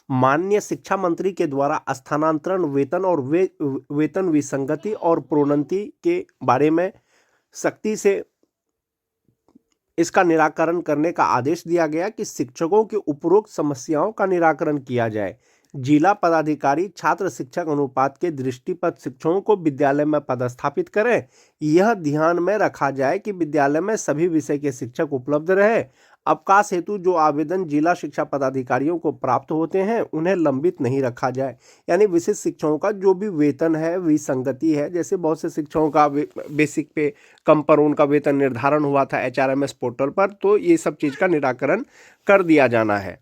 माननीय शिक्षा मंत्री के द्वारा स्थानांतरण वेतन और वेतन विसंगति और प्रोन्नति के बारे में सख्ती से इसका निराकरण करने का आदेश दिया गया कि शिक्षकों की उपरोक्त समस्याओं का निराकरण किया जाए। जिला पदाधिकारी छात्र शिक्षक अनुपात के दृष्टिपत शिक्षकों को विद्यालय में पदस्थापित करें। यह ध्यान में रखा जाए कि विद्यालय में सभी विषय के शिक्षक उपलब्ध रहे। अवकाश हेतु जो आवेदन जिला शिक्षा पदाधिकारियों को प्राप्त होते हैं उन्हें लंबित नहीं रखा जाए। यानी विशिष्ट शिक्षकों का जो भी वेतन है विसंगति है, जैसे बहुत से शिक्षकों का बेसिक पे कम पर उनका वेतन निर्धारण हुआ था HRMS पोर्टल पर, तो ये सब चीज़ का निराकरण कर दिया जाना है।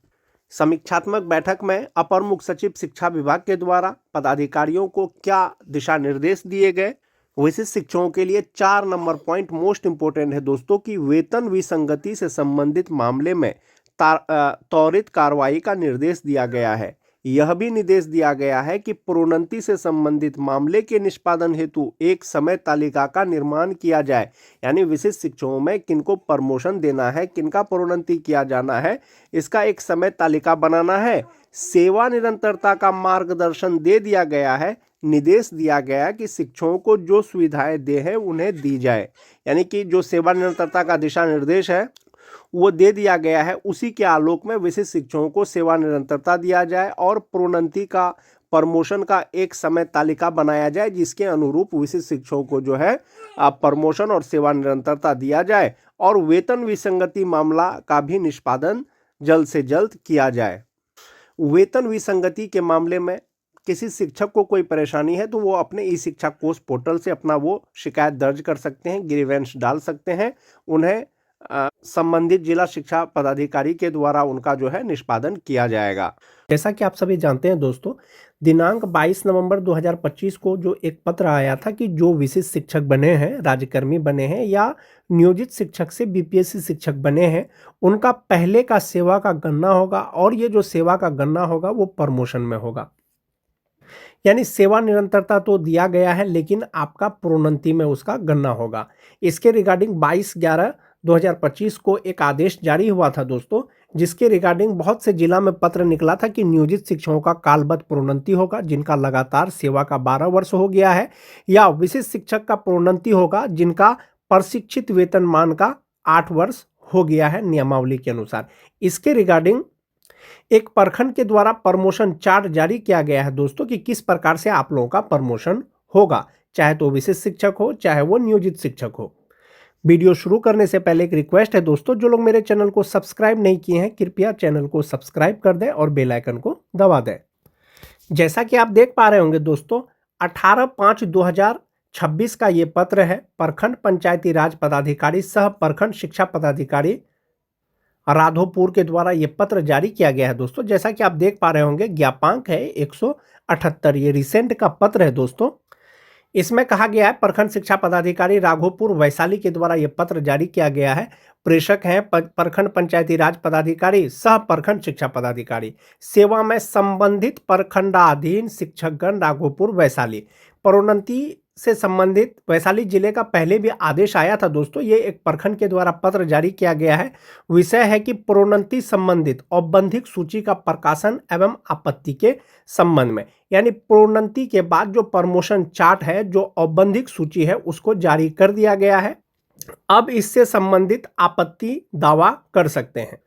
समीक्षात्मक बैठक में अपर मुख्य सचिव शिक्षा विभाग के द्वारा पदाधिकारियों को क्या दिशा निर्देश दिए गए। विशिष्ट शिक्षकों के लिए 4 नंबर पॉइंट मोस्ट इंपोर्टेंट है दोस्तों कि वेतन विसंगति से संबंधित मामले में त्वरित कार्रवाई का निर्देश दिया गया है। यह भी निर्देश दिया गया है कि प्रोन्नति से संबंधित मामले के निष्पादन हेतु एक समय तालिका का निर्माण किया जाए। यानी विशिष्ट शिक्षकों में किनको प्रमोशन देना है, किनका प्रोन्नति किया जाना है, इसका एक समय तालिका बनाना है। सेवा निरंतरता का मार्गदर्शन दे दिया गया है। निर्देश दिया गया कि शिक्षकों को जो सुविधाएं दे हैं उन्हें दी जाए। यानी कि जो सेवा निरंतरता का दिशा निर्देश है वो दे दिया गया है, उसी के आलोक में विशिष्ट शिक्षकों को सेवा निरंतरता दिया जाए और प्रोन्नति का प्रमोशन का एक समय तालिका बनाया जाए, जिसके अनुरूप विशिष्ट शिक्षकों को जो है प्रमोशन और सेवा निरंतरता दिया जाए और वेतन विसंगति मामला का भी निष्पादन जल्द से जल्द किया जाए। वेतन विसंगति के मामले में किसी शिक्षक को कोई परेशानी है तो वो अपने ई शिक्षा कोष पोर्टल से अपना वो शिकायत दर्ज कर सकते हैं, ग्रीवेंस डाल सकते हैं। उन्हें संबंधित जिला शिक्षा पदाधिकारी के द्वारा उनका जो है निष्पादन किया जाएगा। जैसा कि आप सभी जानते हैं दोस्तों, दिनांक 22 नवंबर 2025 को जो एक पत्र आया था कि जो विशिष्ट शिक्षक बने हैं, राज्यकर्मी बने हैं या नियोजित शिक्षक से BPSC शिक्षक बने हैं, उनका पहले का सेवा का गणना होगा और ये जो सेवा का गणना होगा वो प्रमोशन में होगा। यानी सेवा निरंतरता तो दिया गया है लेकिन आपका प्रोन्नति में उसका गणना होगा। इसके रिगार्डिंग 22/11/2025 को एक आदेश जारी हुआ था दोस्तों, जिसके रिगार्डिंग बहुत से जिला में पत्र निकला था कि नियोजित शिक्षकों का कालबद्ध प्रोन्नति होगा जिनका लगातार सेवा का 12 वर्ष हो गया है, या विशिष्ट शिक्षक का प्रोन्नति होगा जिनका प्रशिक्षित वेतनमान का 8 वर्ष हो गया है नियमावली के अनुसार। इसके रिगार्डिंग एक प्रखंड के द्वारा प्रमोशन चार्ट जारी किया गया है दोस्तों कि किस प्रकार से आप लोगों का प्रमोशन होगा, चाहे तो विशिष्ट शिक्षक हो चाहे वो नियोजित शिक्षक हो। वीडियो शुरू करने से पहले एक रिक्वेस्ट है दोस्तों, जो लोग मेरे चैनल को सब्सक्राइब नहीं किए हैं कृपया चैनल को सब्सक्राइब कर दें और बेल आइकन को दबा दें। जैसा कि आप देख पा रहे होंगे दोस्तों, 18/5/2026 का ये पत्र है। प्रखंड पंचायती राज पदाधिकारी सह प्रखंड शिक्षा पदाधिकारी राधोपुर के द्वारा ये पत्र जारी किया गया है दोस्तों। जैसा कि आप देख पा रहे होंगे, ज्ञापांक है 178। ये रिसेंट का पत्र है दोस्तों। इसमें कहा गया है प्रखंड शिक्षा पदाधिकारी राघोपुर वैशाली के द्वारा यह पत्र जारी किया गया है। प्रेषक हैं प्रखंड पंचायती राज पदाधिकारी सह प्रखंड शिक्षा पदाधिकारी, सेवा में संबंधित प्रखंडाधीन शिक्षकगण राघोपुर वैशाली। प्रोन्नति से संबंधित वैशाली जिले का पहले भी आदेश आया था दोस्तों। ये एक प्रखंड के द्वारा पत्र जारी किया गया है। विषय है कि प्रोन्नति संबंधित औपबंधिक सूची का प्रकाशन एवं आपत्ति के संबंध में, यानी प्रोन्नति के बाद जो प्रमोशन चार्ट है, जो औपबंधिक सूची है, उसको जारी कर दिया गया है। अब इससे संबंधित आपत्ति दावा कर सकते हैं।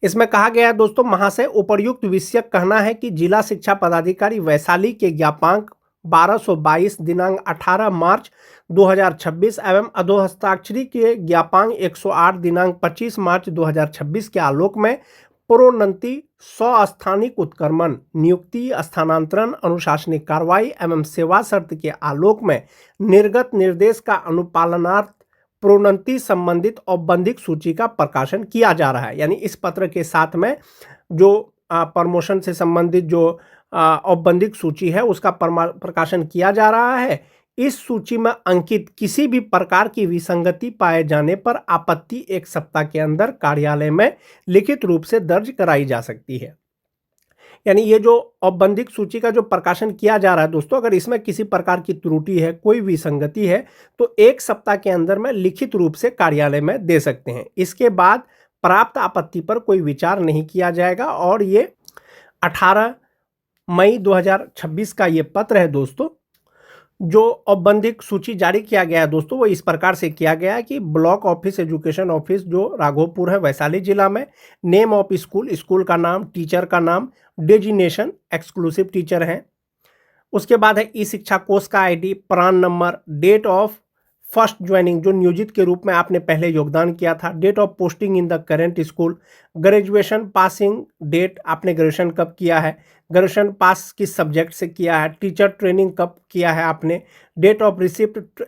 इसमें कहा गया है दोस्तों, महाशय उपर्युक्त विषय कहना है कि जिला शिक्षा पदाधिकारी वैशाली के ज्ञापांक 1222 दिनांक 18 मार्च 2026 एवं अधोहस्ताक्षरी के ज्ञापांक 108 दिनांक 25 मार्च 2026 के आलोक में प्रोन्नति, स्थानिक उत्क्रमण, नियुक्ति, स्थानांतरण, अनुशासनिक कार्रवाई एवं सेवा शर्त के आलोक में निर्गत निर्देश का अनुपालनार्थ प्रोन्नति संबंधित औपबंधिक सूची का प्रकाशन किया जा रहा है। यानी इस पत्र के साथ में जो प्रमोशन से संबंधित जो औपबंधिक सूची है उसका प्रकाशन किया जा रहा है। इस सूची में अंकित किसी भी प्रकार की विसंगति पाए जाने पर आपत्ति 1 सप्ताह के अंदर कार्यालय में लिखित रूप से दर्ज कराई जा सकती है। यानी ये जो औपबंधिक सूची का जो प्रकाशन किया जा रहा है दोस्तों, अगर इसमें किसी प्रकार की त्रुटि है, कोई विसंगति है, तो 1 सप्ताह के अंदर में लिखित रूप से कार्यालय में दे सकते हैं। इसके बाद प्राप्त आपत्ति पर कोई विचार नहीं किया जाएगा और ये 18 मई 2026 का ये पत्र है दोस्तों। जो औपबंधिक सूची जारी किया गया है दोस्तों, वो इस प्रकार से किया गया है कि ब्लॉक ऑफिस एजुकेशन ऑफिस जो राघोपुर है वैशाली जिला में, नेम ऑफ स्कूल, स्कूल का नाम, टीचर का नाम, डेजिग्नेशन एक्सक्लूसिव टीचर है। उसके बाद है ई शिक्षा कोष का ID, PRAN number, date of first joining जो नियोजित के रूप में आपने पहले योगदान किया था, date of posting in the current school, graduation passing date, आपने ग्रेजुएशन कब किया है, ग्रेजुएशन पास किस सब्जेक्ट से किया है, टीचर ट्रेनिंग कब किया है आपने, डेट ऑफ रिसिप्ट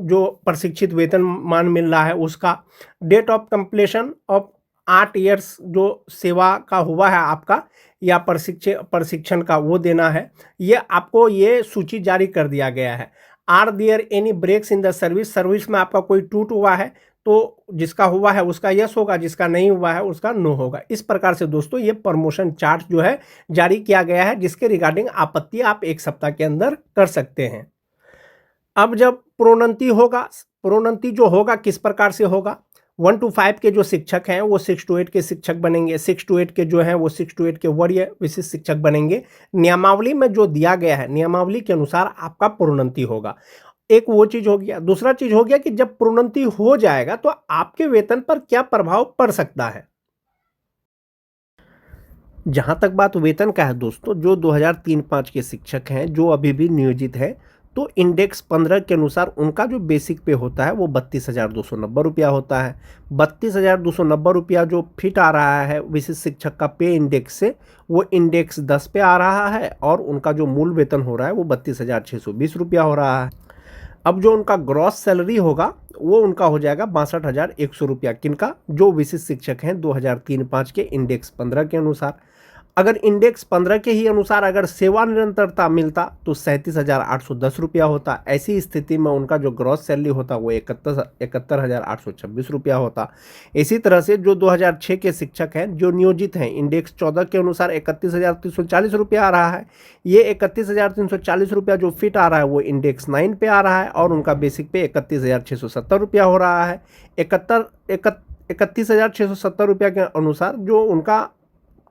जो प्रशिक्षित वेतनमान मिल रहा है उसका, date of completion of 8 years जो सेवा का हुआ है आपका या प्रशिक्षण का, वो देना है। ये आपको ये सूची जारी कर दिया गया है। Are there any breaks in the service, service में आपका कोई टूट हुआ है तो जिसका हुआ है उसका यस होगा, जिसका नहीं हुआ है उसका नो होगा। इस प्रकार से दोस्तों ये प्रमोशन चार्ट जो है जारी किया गया है, जिसके रिगार्डिंग आपत्ति आप 1 सप्ताह के अंदर कर सकते हैं। अब जब प्रोन्नति होगा, प्रोन्नति जो होगा किस प्रकार से होगा, 1 to 5 के जो शिक्षक हैं वो 6 to 8 के शिक्षक बनेंगे, 6 to 8 के जो हैं वो 6 to 8 के वरीय विशिष्ट शिक्षक बनेंगे। नियमावली में जो दिया गया है, नियमावली के अनुसार आपका प्रोन्नति होगा। एक वो चीज हो गया। दूसरा चीज हो गया कि जब प्रोन्नति हो जाएगा तो आपके वेतन पर क्या प्रभाव पड़ सकता है। जहां तक बात वेतन का है दोस्तों, जो 2003-05 के शिक्षक हैं जो अभी भी नियोजित है, तो इंडेक्स 15 के अनुसार उनका जो बेसिक पे होता है वो 32,290 रुपया होता है। 32,290 रुपया जो फिट आ रहा है विशिष्ट शिक्षक का पे इंडेक्स से, वो इंडेक्स 10 पे आ रहा है और उनका जो मूल वेतन हो रहा है वो 32,620 रुपया हो रहा है। अब जो उनका ग्रॉस सैलरी होगा वो उनका हो जाएगा 62,100 रुपया। किनका? जो विशिष्ट शिक्षक हैं 2003-05 के इंडेक्स 15 के अनुसार। अगर इंडेक्स 15 के ही अनुसार अगर सेवा निरंतरता मिलता तो 37,810 रुपया होता। ऐसी स्थिति में उनका जो ग्रॉस सैलरी होता वो 71,826 रुपया होता। इसी तरह से जो 2006 के शिक्षक हैं जो नियोजित हैं, इंडेक्स 14 के अनुसार 31,340 रुपया आ रहा है। ये 31,340 रुपया जो फिट आ रहा है वो इंडेक्स 9 पे आ रहा है और उनका बेसिक पे 31,670 रुपया हो रहा है। 31,670 रुपया के अनुसार जो उनका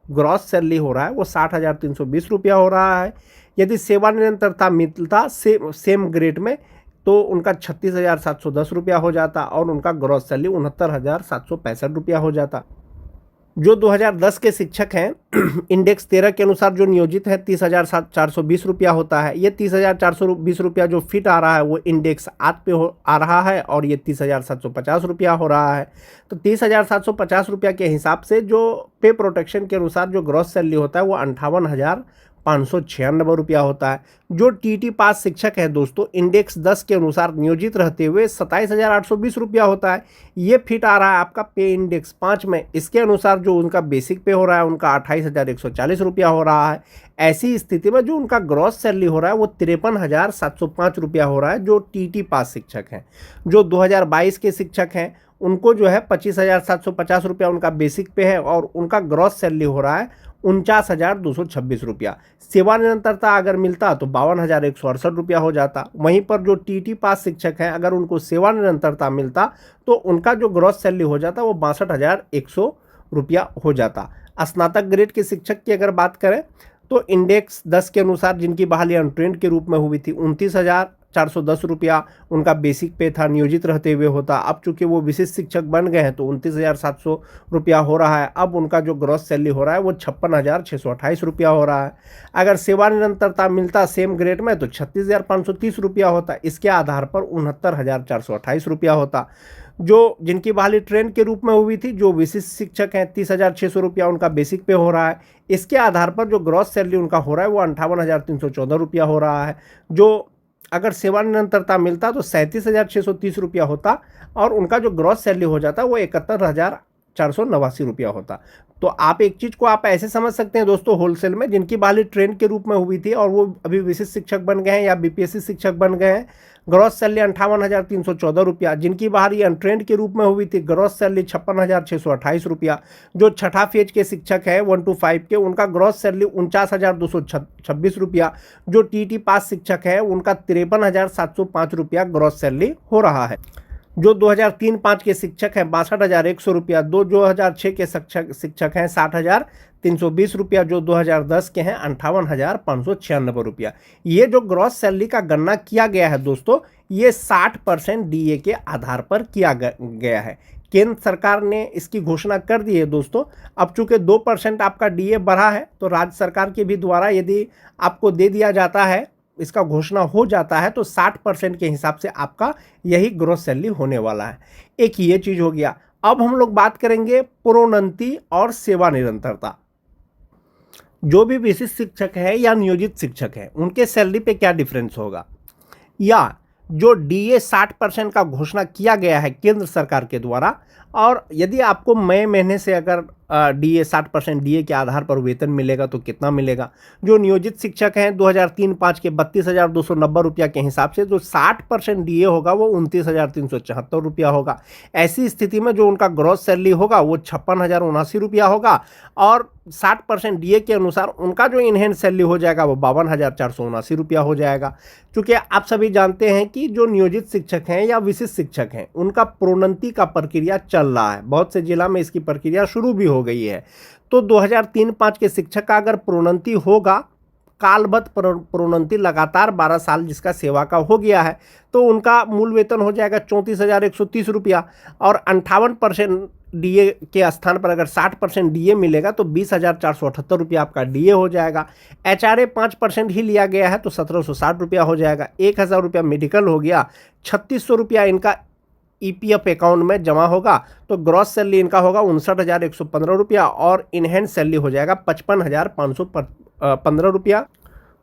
ग्रॉस सैलरी हो रहा है वो 60,320 रुपया हो रहा है। यदि सेवा निरंतरता मिलता सेम ग्रेड में तो उनका 36,710 रुपया हो जाता और उनका ग्रॉस सैलरी 69,765 रुपया हो जाता। जो 2010 के शिक्षक हैं इंडेक्स 13 के अनुसार जो नियोजित है 30,420 रुपया होता है। ये 30,420 रुपया जो फिट आ रहा है वो इंडेक्स 8 पे आ रहा है और ये 30,750 रुपया हो रहा है। तो 30,750 रुपया के हिसाब से जो पे प्रोटेक्शन के अनुसार जो ग्रॉस सैलरी होता है वो 58,596 रुपया होता है। जो टीटी पास शिक्षक है दोस्तों इंडेक्स 10 के अनुसार नियोजित रहते हुए 27,820 रुपया होता है। ये फिट आ रहा है आपका पे इंडेक्स 5 में। इसके अनुसार जो उनका बेसिक पे हो रहा है उनका 28,140 रुपया हो रहा है। ऐसी स्थिति में जो उनका ग्रॉस सैलरी हो रहा है वो 53,705 रुपया हो रहा है जो टीटी पास शिक्षक हैं। जो 2022 के शिक्षक हैं उनको जो है 25,750 रुपया उनका बेसिक पे है और उनका ग्रॉस सैलरी हो रहा है 49,226 रुपया। सेवा निरंतरता अगर मिलता तो 52,168 रुपया हो जाता। वहीं पर जो टीटी पास शिक्षक हैं अगर उनको सेवा निरंतरता मिलता तो उनका जो ग्रॉस सैलरी हो जाता वो 62,100 रुपया हो जाता। स्नातक ग्रेड के शिक्षक की अगर बात करें तो इंडेक्स 10 के अनुसार जिनकी बहाली अनट्रेंड के रूप में हुई थी 29,410 रुपया उनका बेसिक पे था, नियोजित रहते हुए होता। अब चूंकि वो विशिष्ट शिक्षक बन गए हैं तो 29,700 रुपया हो रहा है। अब उनका जो ग्रॉस सैलरी हो रहा है वो 56,628 रुपया हो रहा है। अगर सेवा निरंतरता मिलता सेम ग्रेड में तो 36,530 रुपया होता। इसके आधार पर 69,428 रुपया होता। जो जिनकी बहाली ट्रेंड के रूप में हुई थी जो विशिष्ट शिक्षक हैं 30,600 रुपया उनका बेसिक पे हो रहा है। इसके आधार पर जो ग्रॉस सैलरी उनका हो रहा है वो 58,314 रुपया हो रहा है। जो अगर सेवा निरंतरता मिलता तो 37,630 रुपया होता और उनका जो ग्रॉस सैलरी हो जाता वो 71,489 रुपया होता। तो आप एक चीज़ को आप ऐसे समझ सकते हैं दोस्तों, होलसेल में जिनकी बहाली ट्रेंड के रूप में हुई थी और वो अभी विशिष्ट शिक्षक बन गए हैं या बीपीएससी शिक्षक बन गए हैं, ग्रॉस सैलरी 58,314 रुपया। जिनकी बहाली अनट्रेंड के रूप में हुई थी ग्रॉस सैलरी 56,628 रुपया। जो छठा फेज के शिक्षक हैं 1 to 5 के उनका ग्रॉस सैलरी 49,226 रुपया। जो टीटी पास शिक्षक है उनका 53,705 रुपया ग्रॉस सैलरी हो रहा है। जो 2003-05 के शिक्षक हैं 62,100 रुपया, 2006 के शिक्षक हैं 60,320 रुपया, जो 2010 के हैं 58,596 रुपया। ये जो ग्रॉस सैलरी का गणना किया गया है दोस्तों, ये 60% डीए के आधार पर किया गया है। केंद्र सरकार ने इसकी घोषणा कर दी है दोस्तों। अब चूंकि 2% आपका डीए बढ़ा है, तो राज्य सरकार के भी द्वारा यदि आपको दे दिया जाता है, इसका घोषणा हो जाता है, तो 60% के हिसाब से आपका यही ग्रॉस सैलरी होने वाला है। एक ये चीज हो गया। अब हम लोग बात करेंगे प्रोन्नति और सेवा निरंतरता। जो भी विशिष्ट शिक्षक है या नियोजित शिक्षक है, उनके सैलरी पे क्या डिफरेंस होगा, या जो डीए 60% का घोषणा किया गया है केंद्र सरकार के द्वारा, और यदि आपको मई महीने से अगर डीए 60% डीए के आधार पर वेतन मिलेगा तो कितना मिलेगा। जो नियोजित शिक्षक हैं 2003-05 के 32,290 रुपया के हिसाब से जो 60% डीए होगा वो 29,374 रुपया होगा। ऐसी स्थिति में जो उनका ग्रॉस सैलरी होगा वो 56,079 रुपया होगा, और 60% डीए के अनुसार उनका जो इनहेंस सैलरी हो जाएगा वो 52,479 रुपया हो जाएगा। क्योंकि आप सभी जानते हैं कि जो नियोजित शिक्षक हैं या विशिष्ट शिक्षक हैं, उनका प्रोन्नति का प्रक्रिया चल रहा है। बहुत से जिला में इसकी प्रक्रिया शुरू भी हो गई है। तो 2003-05 के शिक्षक का अगर प्रोन्नति होगा, कालबद्ध प्रोन्नति लगातार 12 साल जिसका सेवा का हो गया है, तो उनका मूल वेतन हो जाएगा 34,130 रुपया, और 58% डीए के स्थान पर अगर 60% डीए मिलेगा तो 20,478 रुपया आपका डीए हो जाएगा। एचआरए 5% ही लिया गया है तो 1,760 रुपया हो जाएगा। 1,000 रुपया मेडिकल हो गया, 3,600 रुपया इनका ईपीएफ अकाउंट में जमा होगा, तो ग्रॉस सैलरी इनका होगा 59,115 रुपया, और इनहेंस सैलरी हो जाएगा 55,515 रुपया।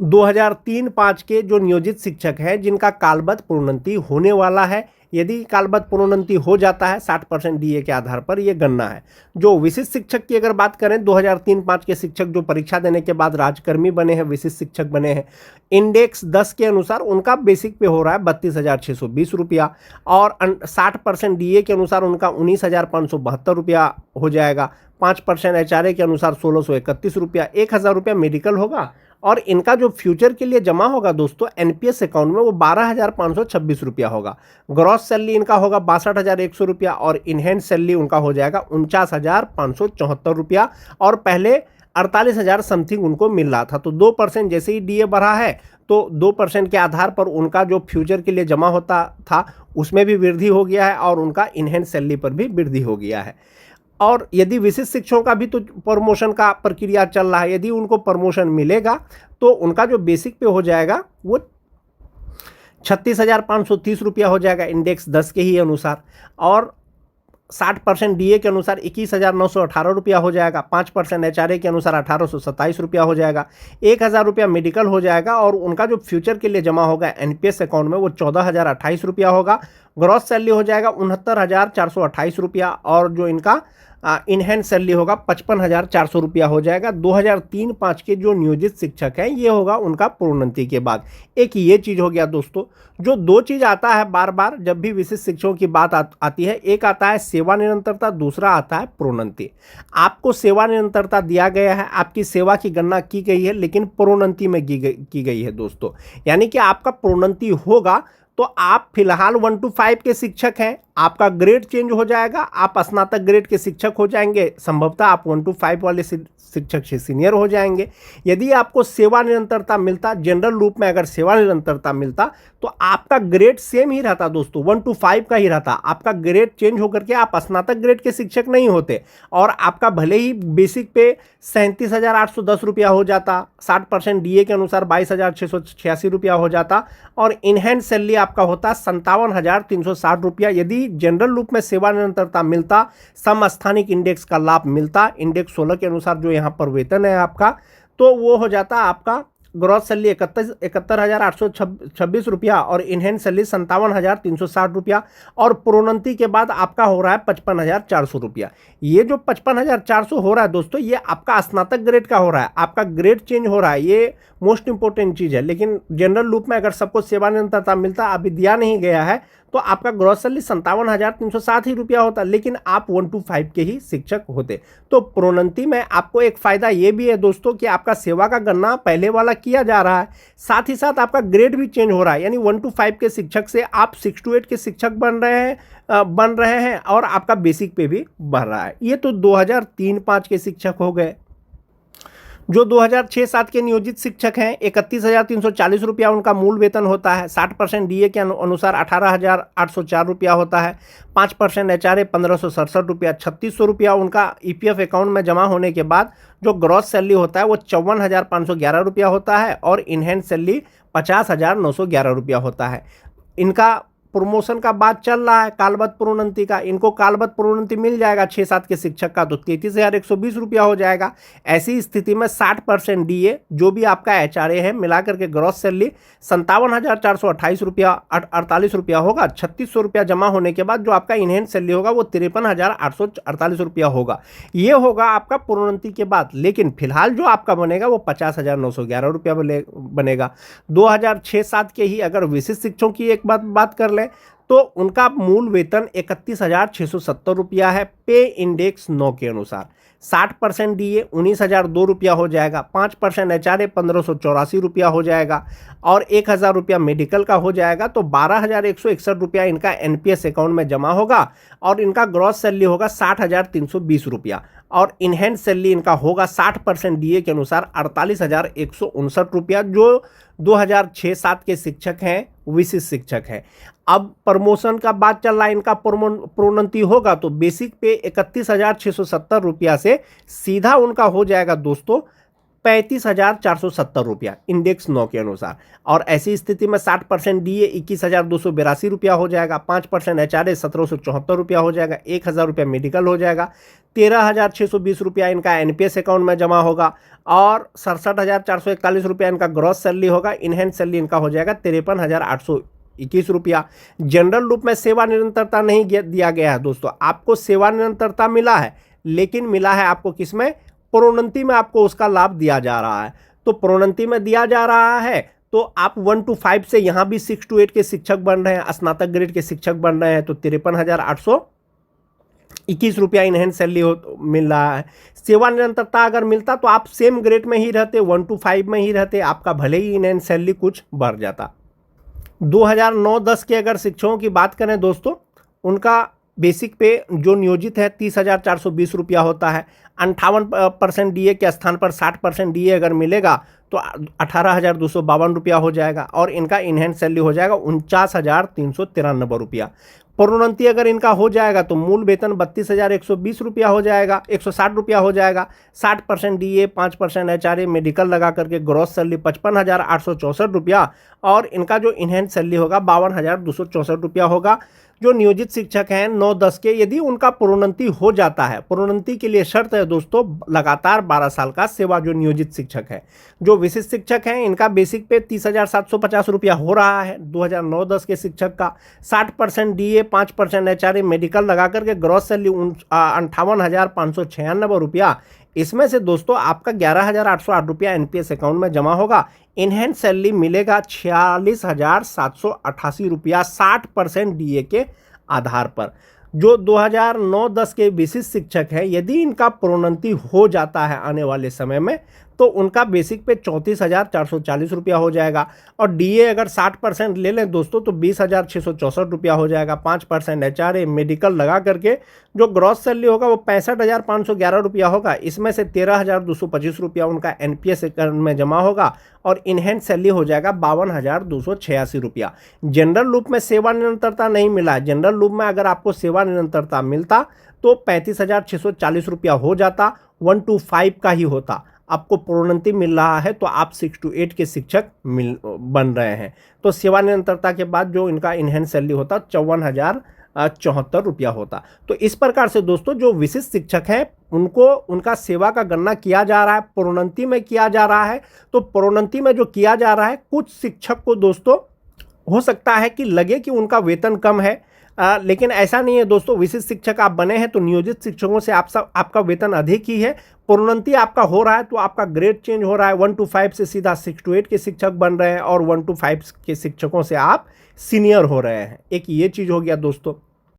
2003-05 के जो नियोजित शिक्षक हैं जिनका कालबद्ध प्रोन्नति होने वाला है, यदि कालबद्ध प्रोन्नति हो जाता है 60% डीए के आधार पर, यह गणना है। जो विशिष्ट शिक्षक की अगर बात करें, 2003-05 के शिक्षक जो परीक्षा देने के बाद राजकर्मी बने हैं, विशिष्ट शिक्षक बने हैं, इंडेक्स 10 के अनुसार उनका बेसिक पे हो रहा है 32,620 रुपया, और 60% डीए के अनुसार उनका 19,572 रुपया हो जाएगा। 5% एचआरए के अनुसार 1,631 रुपया। 1,000 रुपया मेडिकल होगा, और इनका जो फ्यूचर के लिए जमा होगा दोस्तों एनपीएस अकाउंट में, वो 12,526 रुपया होगा। ग्रॉस सैलरी इनका होगा 62,100 रुपया, और इनहेंस सैलरी उनका हो जाएगा 49,574 रुपया, और पहले 48,000 समथिंग उनको मिल रहा था। तो 2% जैसे ही डीए बढ़ा है, तो 2% के आधार पर उनका जो फ्यूचर के लिए जमा होता था उसमें भी वृद्धि हो गया है, और उनका इनहेंस सैलरी पर भी वृद्धि हो गया है। और यदि विशिष्ट शिक्षकों का भी तो प्रमोशन का प्रक्रिया चल रहा है, यदि उनको प्रमोशन मिलेगा तो उनका जो बेसिक पे हो जाएगा वो 36,530 रुपया हो जाएगा इंडेक्स 10 के ही अनुसार, और 60% डीए के अनुसार 21,918 रुपया हो जाएगा। 5% एचआरए के अनुसार 1,827 रुपया हो जाएगा। 1,000 रुपया मेडिकल हो जाएगा, और उनका जो फ्यूचर के लिए जमा होगा एनपीएस अकाउंट में वो 14,028 रुपया होगा। ग्रॉस सैलरी हो जाएगा 69,428 रुपया, और जो इनका इनहेंस सैलरी होगा 55,400 रुपया हो जाएगा। 2003-05 के जो नियोजित शिक्षक हैं, ये होगा उनका प्रोन्नति के बाद। एक ये चीज़ हो गया दोस्तों। जो दो चीज़ आता है बार बार जब भी विशिष्ट शिक्षकों की बात आती है, एक आता है सेवा निरंतरता, दूसरा आता है प्रोन्नति। आपको सेवा निरंतरता दिया गया है, आपकी सेवा की गणना की गई है, लेकिन प्रोन्नति में की गई है दोस्तों। यानी कि आपका प्रोन्नति होगा तो आप फिलहाल 1 to 5 के शिक्षक हैं, आपका ग्रेड चेंज हो जाएगा, आप स्नातक ग्रेड के शिक्षक हो जाएंगे, संभवतः आप 1 to 5 वाले शिक्षक से सीनियर हो जाएंगे। यदि आपको सेवा निरंतरता मिलता, जनरल रूप में अगर सेवा निरंतरता मिलता, तो आपका ग्रेड सेम ही रहता दोस्तों, 1 to 5 का ही रहता। आपका ग्रेड चेंज होकर के आप स्नातक ग्रेड के शिक्षक नहीं होते, और आपका भले ही बेसिक पे 37,810 रुपया हो जाता, 60% डीए के अनुसार 22,686 रुपया हो जाता, और इनहेंस सैलरी आपका होता 57,360 रुपया। यदि जनरल रूप में सेवा निरंतरता मिलता, समस्थानिक इंडेक्स का लाभ मिलता, इंडेक्स 16 के अनुसार जो यहाँ पर वेतन है आपका, तो वो हो जाता आपका ग्रॉस सैलरी 71,826 रुपया, और इनहेंस सैलरी 57,360 रुपया, और प्रोन्नति के बाद आपका हो रहा है 55,400 रुपया। ये जो 55,400 हो रहा है दोस्तों, ये आपका स्नातक ग्रेड का हो रहा है, आपका ग्रेड चेंज हो रहा है, ये मोस्ट इंपॉर्टेंट चीज़ है। लेकिन जनरल रूप में अगर सबको सेवा निरंतरता मिलता, अभी दिया नहीं गया है, तो आपका ग्रॉस सैलरी 57,307 ही रुपया होता, लेकिन आप 1 to 5 के ही शिक्षक होते। तो प्रोन्नति में आपको एक फ़ायदा ये भी है दोस्तों कि आपका सेवा का गणना पहले वाला किया जा रहा है, साथ ही साथ आपका ग्रेड भी चेंज हो रहा है, यानी 1 to 5 के शिक्षक से आप 6 to 8 के शिक्षक बन रहे हैं और आपका बेसिक पे भी बढ़ रहा है। ये तो 2003-05 के शिक्षक हो गए। जो 2006-07 के नियोजित शिक्षक हैं, 31,340 रुपया उनका मूल वेतन होता है। 60% डीए के अनुसार 18,804 रुपया होता है। 5% एचआरए 1,567 रुपया, 3,600 रुपया उनका ईपीएफ अकाउंट में जमा होने के बाद जो ग्रॉस सैलरी होता है वो 54,511 रुपया होता है और इनहैंड सैलरी 50,911 रुपया होता है। इनका प्रमोशन का बात चल रहा है कालबद्ध प्रोन्नति का, इनको कालबद्ध प्रोन्नति मिल जाएगा 6-7 के शिक्षक का तो 33,120 रुपया हो जाएगा। ऐसी स्थिति में 60% डीए जो भी आपका एचआरए है मिलाकर के ग्रॉस सैलरी 57,428 रुपया 48 रुपया होगा। 3,600 रुपया जमा होने के बाद जो आपका इनहैंड सैलरी होगा वो 53,848 रुपया होगा। ये होगा आपका प्रोन्नति के बाद, लेकिन फिलहाल जो आपका बनेगा वो 50,911 रुपया बनेगा। 2006-07 के ही अगर विशिष्ट शिक्षकों की एक बात कर लें तो उनका मूल वेतन 31,670 रुपया है पे इंडेक्स 9 के अनुसार। 60% डीए 19,002 रुपया हो जाएगा। 5% एचआरए 1,584 रुपया हो जाएगा और 1,000 रुपया मेडिकल का हो जाएगा। तो 12,161 रुपया इनका एनपीएस अकाउंट में जमा होगा और इनका ग्रॉस सैलरी होगा 60,320 रुपया और इनहैंड सैलरी इनका होगा 60% डीए के अनुसार 48,159 रुपया, जो 2006-07 के शिक्षक हैं, विशिष्ट शिक्षक हैं। अब प्रमोशन का बात चल रहा है, इनका प्रोन्नति होगा तो बेसिक पे 31,670 रुपया से सीधा उनका हो जाएगा दोस्तों 35,470 रुपया इंडेक्स 9 के अनुसार। और ऐसी स्थिति में 60% डीए 21,282 रुपया हो जाएगा। 5% एचआरए 1,774 रुपया हो जाएगा। 1,000 रुपया मेडिकल हो जाएगा। 13,620 रुपया इनका एनपीएस अकाउंट में जमा होगा और 67,441 रुपया इनका ग्रॉस सैलरी होगा। इनहैंड सैलरी इनका हो जाएगा 53,821 रुपया। जनरल रूप में सेवा निरंतरता नहीं दिया गया है दोस्तों, आपको सेवा निरंतरता मिला है, लेकिन मिला है आपको किसमें, प्रोन्नति में आपको उसका लाभ दिया जा रहा है। तो प्रोन्नति में दिया जा रहा है तो आप 1 to 5 से यहाँ भी 6 to 8 के शिक्षक बन रहे हैं, स्नातक ग्रेड के शिक्षक बन रहे हैं तो 53,821 रुपया इनहैंड सैलरी मिल रहा है। सेवा निरंतरता अगर मिलता तो आप सेम ग्रेड में ही रहते, 1 to 5 में ही रहते, आपका भले ही इनहैंड सैलरी कुछ बढ़ जाता। 2009-10 के अगर शिक्षकों की बात करें दोस्तों, उनका बेसिक पे जो नियोजित है 30,420 रुपया होता है। 58% डीए के स्थान पर 60% डीए अगर मिलेगा तो 18,252 रुपया हो जाएगा और इनका इनहैंड सैलरी हो जाएगा 49,393 रुपया। प्रोन्नति अगर इनका हो जाएगा तो मूल वेतन 32,120 रुपया हो जाएगा, 160 रुपया हो जाएगा। 60% डीए 5% एचआरए मेडिकल लगा करके ग्रॉस सैलरी 55,864 रुपया और इनका जो इनहैंड सैलरी होगा 52,264 रुपया होगा। जो नियोजित शिक्षक हैं 9-10 के, यदि उनका प्रोन्नति हो जाता है, प्रोन्नति के लिए शर्त है दोस्तों लगातार 12 साल का सेवा जो नियोजित शिक्षक है। जो विशिष्ट शिक्षक हैं इनका बेसिक पे 30,750 रुपया हो रहा है 2009-10 के शिक्षक का। 60% डीए 5% एचआरए मेडिकल लगा करके ग्रॉस सैलरी 58,596 रुपया। इसमें से दोस्तों आपका 11,808 रुपया एनपीएस अकाउंट में जमा होगा। इनहैंड सैलरी मिलेगा 46,788 रुपया 60% डीए के आधार पर। जो 2009-10 के विशिष्ट शिक्षक हैं, यदि इनका प्रोन्नति हो जाता है आने वाले समय में तो उनका बेसिक पे 34,440 रुपया हो जाएगा और डीए अगर 60% ले लें दोस्तों तो 20,664 रुपया हो जाएगा। 5% एचआरए मेडिकल लगा करके जो ग्रॉस सैलरी होगा वो 65,511 रुपया होगा। इसमें से 13,225 रुपया उनका एनपीएस अकाउंट में जमा होगा और इनहैंड सैलरी हो जाएगा 52,286 रुपया। जनरल रूप में सेवा निरंतरता नहीं मिला। जनरल रूप में अगर आपको सेवा निरंतरता मिलता तो 35,640 रुपया हो जाता, 1 to 5 का ही होता। आपको प्रोन्नति मिल रहा है तो आप 6 to 8 के शिक्षक बन रहे हैं। तो सेवा निरंतरता के बाद जो इनका इनहैंड सैलरी होता 54,074 रुपया होता। तो इस प्रकार से दोस्तों जो विशिष्ट शिक्षक हैं उनको उनका सेवा का गणना किया जा रहा है, प्रोन्नति में किया जा रहा है। तो प्रोन्नति में जो किया जा रहा है, कुछ शिक्षक को दोस्तों हो सकता है कि लगे कि उनका वेतन कम है, लेकिन ऐसा नहीं है दोस्तों, विशिष्ट शिक्षक आप बने हैं तो नियोजित शिक्षकों से आपका वेतन अधिक ही है। प्रोन्नति आपका हो रहा है तो आपका ग्रेड चेंज हो रहा है, 1 to 5 से सीधा 6 to 8 के शिक्षक बन रहे हैं और 1 to 5 के शिक्षकों से आप सीनियर हो रहे हैं। एक ये चीज़ हो गया दोस्तों।